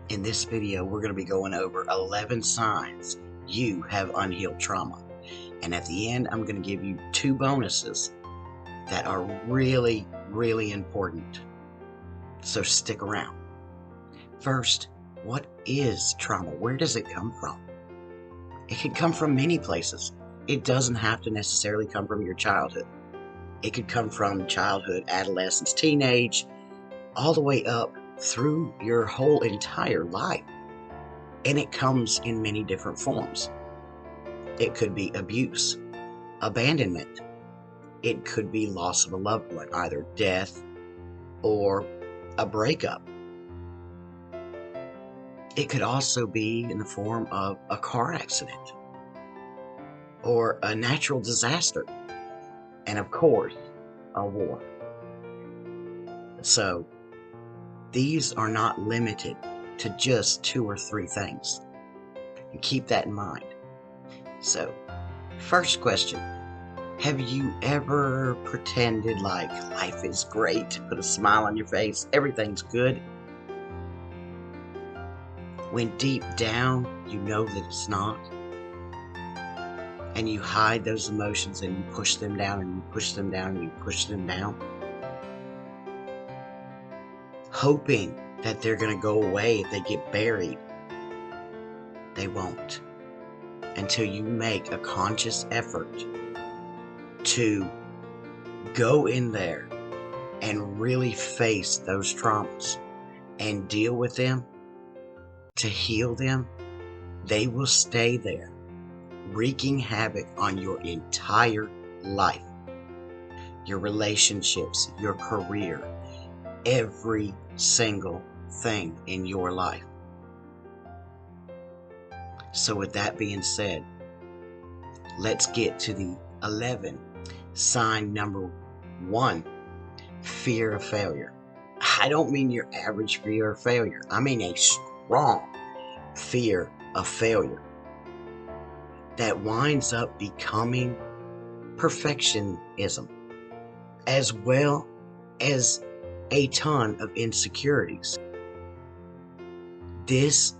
In this video, we're going to be going over 11 signs you have unhealed trauma. And at the end, I'm going to give you 2 bonuses that are really, really important. So stick around. First, what is trauma? Where does it come from? It can come from many places. It doesn't have to necessarily come from your childhood. It could come from childhood, adolescence, teenage, all the way up through your whole entire life. And it comes in many different forms. It could be abuse, abandonment. It could be loss of a loved one, either death or a breakup. It could also be in the form of a car accident or a natural disaster, and of course, a war. So these are not limited to just 2 or 3 things. And keep that in mind. So, first question. Have you ever pretended like life is great, put a smile on your face, everything's good, when deep down you know that it's not? And you hide those emotions and you push them down and you push them down and you push them down, hoping that they're going to go away if they get buried. They won't until you make a conscious effort to go in there and really face those traumas and deal with them, to heal them. They will stay there, wreaking havoc on your entire life, your relationships, your career, every single thing in your life. So with that being said, let's get to the 11. Sign number 1, fear of failure. I don't mean your average fear of failure. I mean a strong fear of failure that winds up becoming perfectionism, as well as a ton of insecurities. This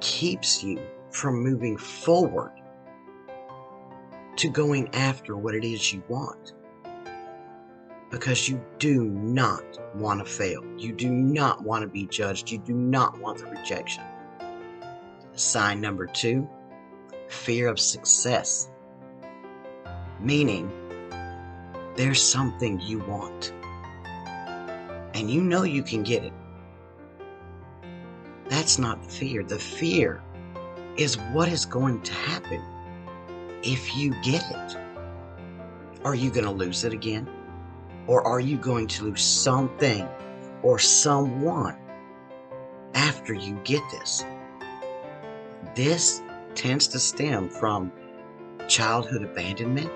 keeps you from moving forward to going after what it is you want, because you do not want to fail. You do not want to be judged. You do not want the rejection. Sign number 2, fear of success, meaning there's something you want and you know you can get it. That's not the fear. The fear is what is going to happen if you get it. Are you going to lose it again? Or are you going to lose something or someone after you get this? This tends to stem from childhood abandonment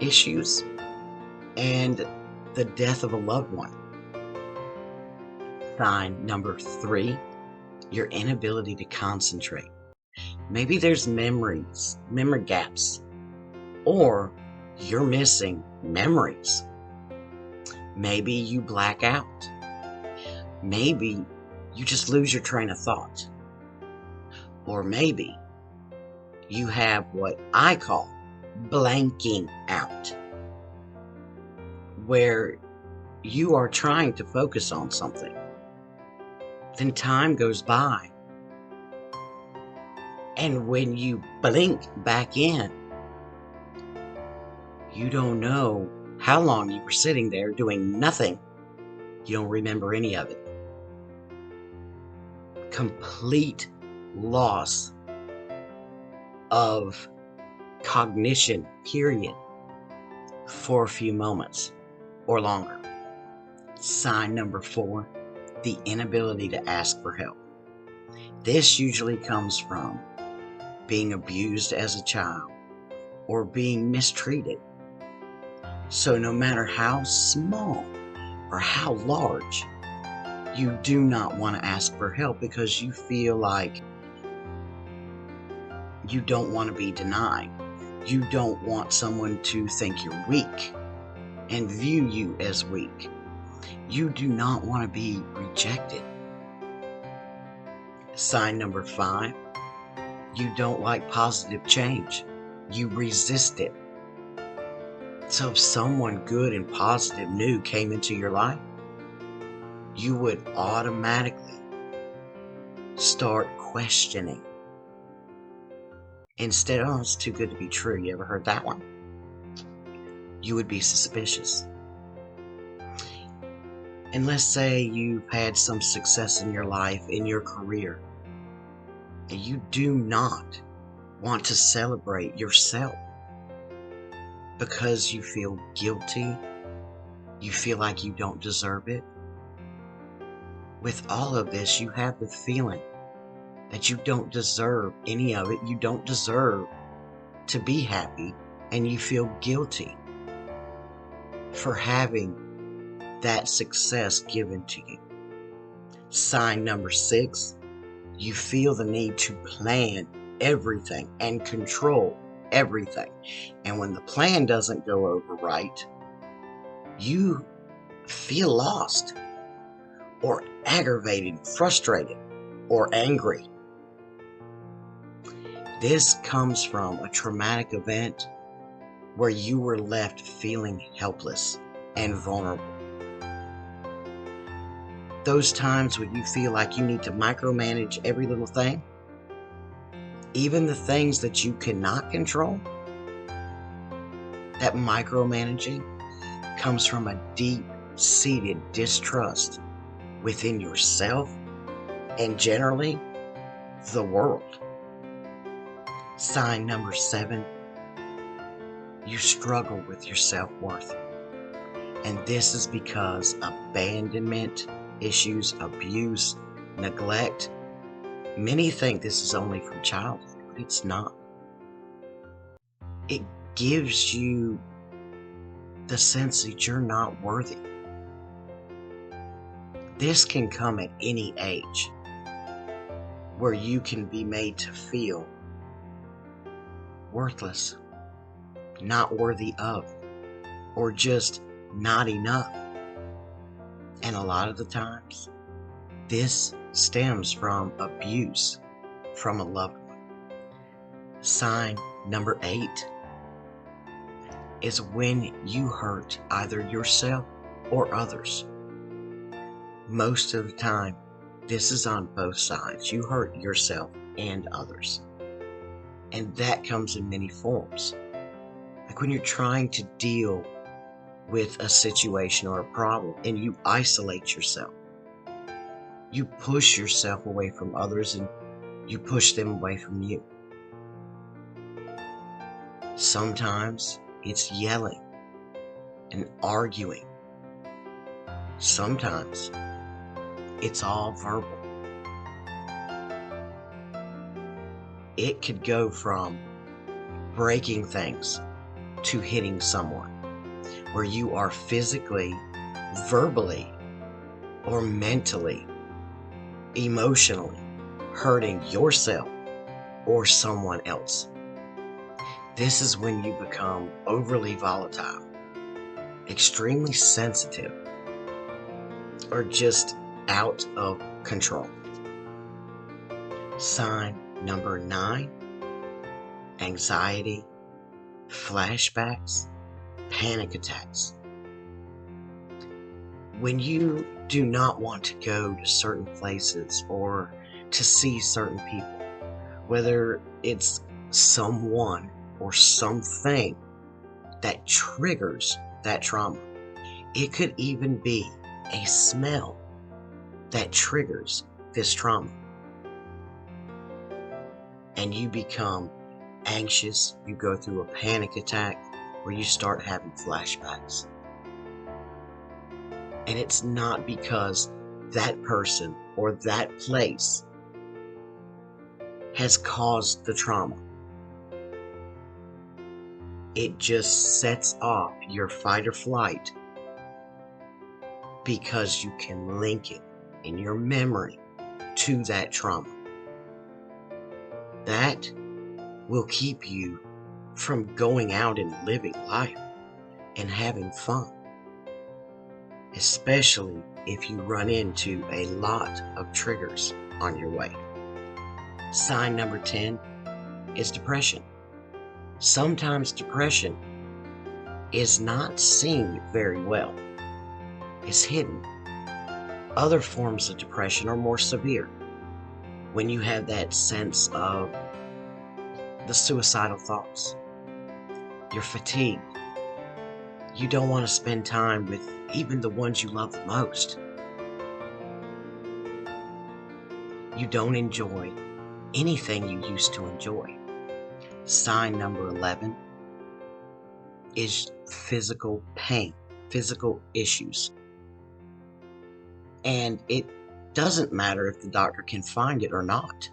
issues and the death of a loved one. Sign number 3, your inability to concentrate. Maybe there's memory gaps, or you're missing memories. Maybe you black out. Maybe you just lose your train of thought. Or maybe you have what I call blanking out, where you are trying to focus on something. Then time goes by, and when you blink back in, you don't know how long you were sitting there doing nothing. You don't remember any of it. Complete loss of cognition, period, for a few moments or longer. Sign number 4, the inability to ask for help. This usually comes from being abused as a child or being mistreated. So no matter how small or how large, you do not want to ask for help because you feel like you don't want to be denied. You don't want someone to think you're weak and view you as weak. You do not want to be rejected. Sign number 5, you don't like positive change. You resist it. So if someone good and positive new came into your life, you would automatically start questioning. Instead, oh, it's too good to be true. You ever heard that one? You would be suspicious. And let's say you've had some success in your life, in your career, and you do not want to celebrate yourself because you feel guilty, you feel like you don't deserve it. With all of this, you have the feeling that you don't deserve any of it. You don't deserve to be happy, and you feel guilty for having that success given to you. Sign number 6, you feel the need to plan everything and control everything. And when the plan doesn't go over right, you feel lost or aggravated, frustrated, or angry. This comes from a traumatic event where you were left feeling helpless and vulnerable. Those times when you feel like you need to micromanage every little thing, even the things that you cannot control, that micromanaging comes from a deep-seated distrust within yourself and generally the world. Sign number 7, you struggle with your self-worth. And this is because abandonment issues, abuse, neglect. Many think this is only from childhood, but it's not. It gives you the sense that you're not worthy. This can come at any age, where you can be made to feel worthless, not worthy of, or just not enough. And a lot of the times, this stems from abuse from a loved one. Sign number 8 is when you hurt either yourself or others. Most of the time, this is on both sides. You hurt yourself and others. And that comes in many forms. Like when you're trying to deal with a situation or a problem and you isolate yourself. You push yourself away from others and you push them away from you. Sometimes it's yelling and arguing. Sometimes it's all verbal. It could go from breaking things to hitting someone, where you are physically, verbally, or mentally, emotionally hurting yourself or someone else. This is when you become overly volatile, extremely sensitive, or just out of control. Sign number 9, anxiety, flashbacks, panic attacks. When you do not want to go to certain places or to see certain people, whether it's someone or something that triggers that trauma. It could even be a smell that triggers this trauma. And you become anxious, you go through a panic attack where you start having flashbacks. And it's not because that person or that place has caused the trauma. It just sets off your fight or flight because you can link it in your memory to that trauma. That will keep you from going out and living life and having fun, especially if you run into a lot of triggers on your way. Sign number 10 is depression. Sometimes depression is not seen very well. It's hidden. Other forms of depression are more severe. When you have that sense of the suicidal thoughts, you're fatigued, you don't want to spend time with even the ones you love the most. You don't enjoy anything you used to enjoy. Sign number 11 is physical pain, physical issues. And it doesn't matter if the doctor can find it or not.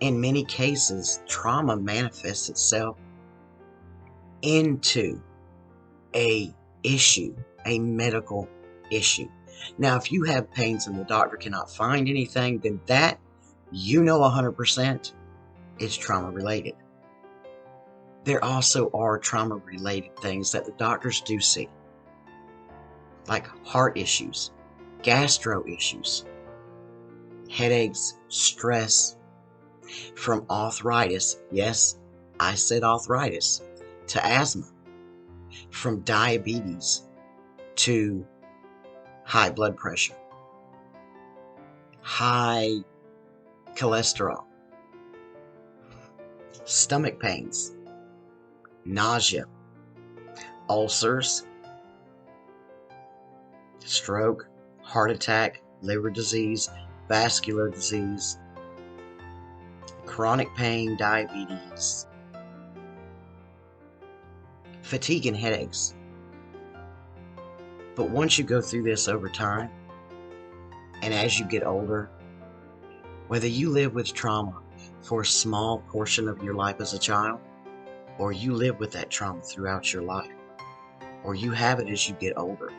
In many cases, trauma manifests itself into a medical issue. Now, if you have pains and the doctor cannot find anything, then that, 100% is trauma related. There also are trauma related things that the doctors do see, like heart issues, gastro issues, headaches, stress, from arthritis, yes, I said arthritis, to asthma, from diabetes to high blood pressure, high cholesterol, stomach pains, nausea, ulcers, stroke, heart attack, liver disease, vascular disease, chronic pain, diabetes, fatigue and headaches. But once you go through this over time, and as you get older, whether you live with trauma for a small portion of your life as a child, or you live with that trauma throughout your life, or you have it as you get older,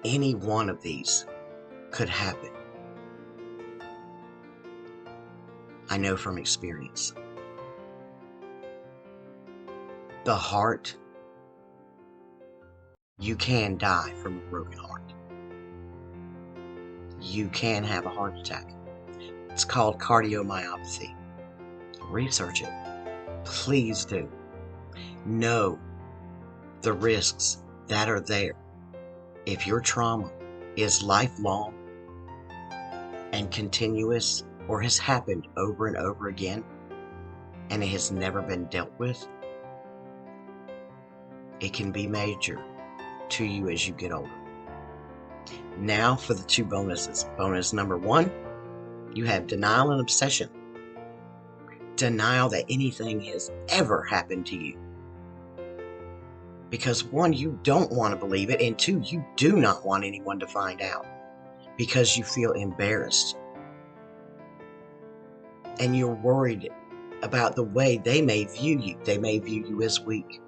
any one of these could happen. I know from experience. The heart, you can die from a broken heart. You can have a heart attack. It's called cardiomyopathy. Research it. Please do. Know the risks that are there. If your trauma is lifelong and continuous, or has happened over and over again, and it has never been dealt with, it can be major to you as you get older. Now for the 2 bonuses. Bonus number 1, you have denial and obsession. Denial that anything has ever happened to you. Because 1, you don't want to believe it, and 2, you do not want anyone to find out because you feel embarrassed. And you're worried about the way they may view you. They may view you as weak.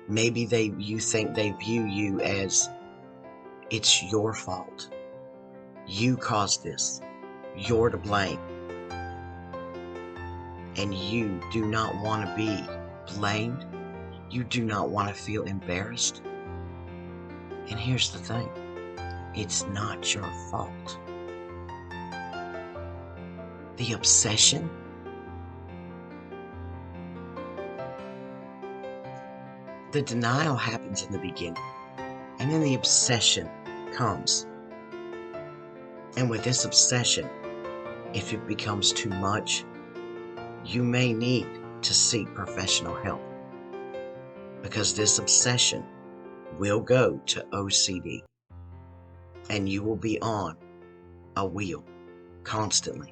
Maybe you think they view you as it's your fault. You caused this. You're to blame. And you do not want to be blamed. You do not want to feel embarrassed. And here's the thing. It's not your fault. The obsession, the denial happens in the beginning, and then the obsession comes. And with this obsession, if it becomes too much, you may need to seek professional help, because this obsession will go to OCD, and you will be on a wheel constantly,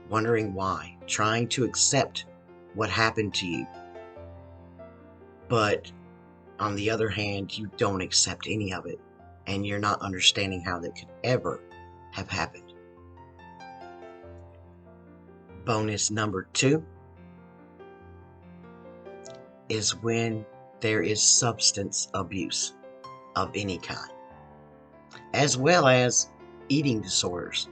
wondering why, trying to accept what happened to you. But on the other hand, you don't accept any of it, and you're not understanding how that could ever have happened. Bonus number 2 is when there is substance abuse of any kind, as well as eating disorders.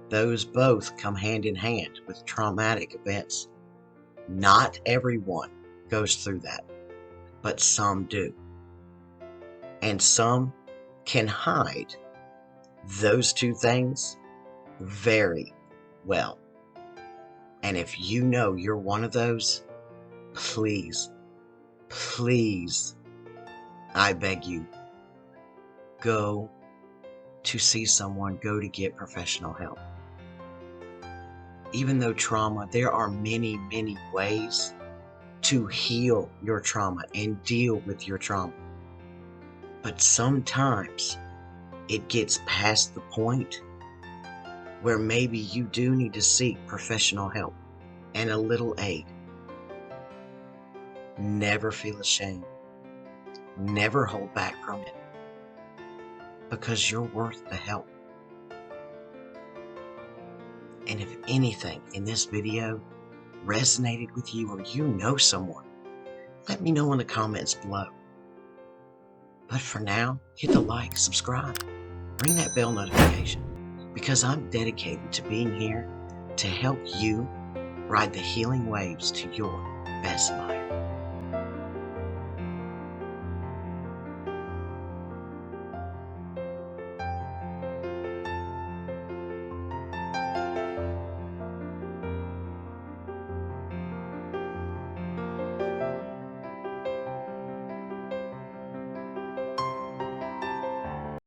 Those both come hand in hand with traumatic events. Not everyone goes through that, but some do. And some can hide those 2 things very well. And if you know you're one of those, please, please, I beg you, go to see someone, go to get professional help. Even though trauma, there are many, many ways to heal your trauma and deal with your trauma. But sometimes it gets past the point where maybe you do need to seek professional help and a little aid. Never feel ashamed. Never hold back from it, because you're worth the help. And if anything in this video resonated with you, or you know someone, let me know in the comments below. But for now, hit the like, subscribe, ring that bell notification, because I'm dedicated to being here to help you ride the healing waves to your best life.